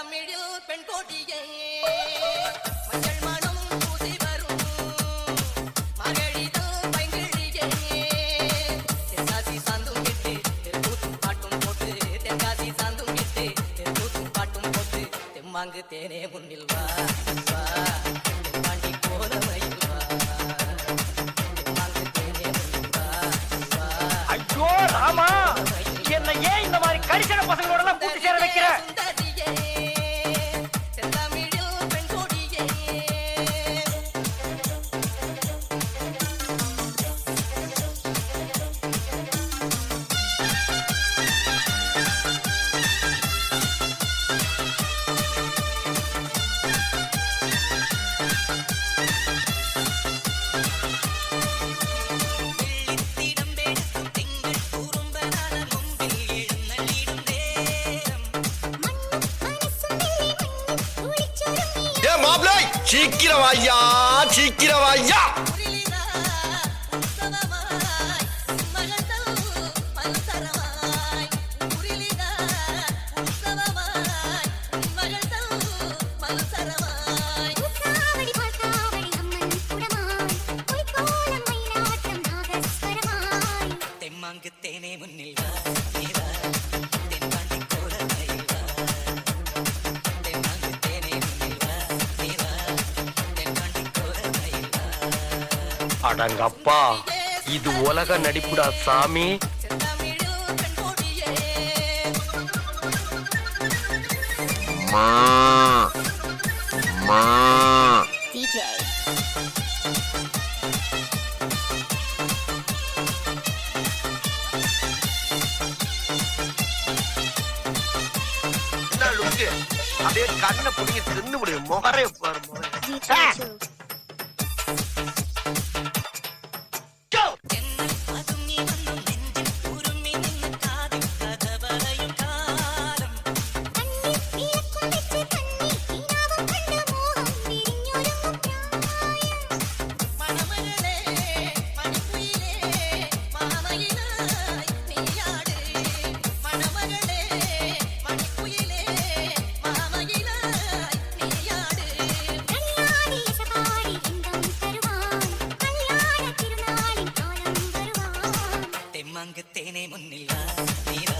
தமிழில் பெண் கோட்டியே மஞ்சள் மனம் பூசி வரும் மகளிதோ பைங்கிழியே தென்காசி சாந்தும் கெட்டு கூத்தும் பாட்டும் போட்டு தென்காசி சாந்தும் கெட்டு கூத்தும் பாட்டும் போட்டு தெம்மாங்கு தேனே முன்னில் வா வா பாண்டி கோலமையில் வா தெம்மாங்கு தேனே முன்னில் வா வா. ஐயோ ராமா, என்ன ஏன் இந்த மாதிரி கரிசன பசங்களோட எல்லாம் கூட்டி சேர வைக்கிற? சீக்கிரம் ஐயா, சீக்கிரம் ஐயா. தெம்மாங்கு தேனே முன்னில் வா நீவா தென்பாண்டி கோலமையில் வா தெம்மாங்கு தேனே முன்னில் வா நீவா தென்பாண்டி கோலமையில் வா. அடங்கப்பா, இது உலக நடிப்புடா சாமி. செந்தமிழில் பெண் கோட்டியே மா மா DJ. என்ன லுக்கு? அப்படியே கண்ணை பிடிங்க தின்னு முடியும் முகரே பாரு. தெம்மாங்கு தேனே முன்னில் வா நீவா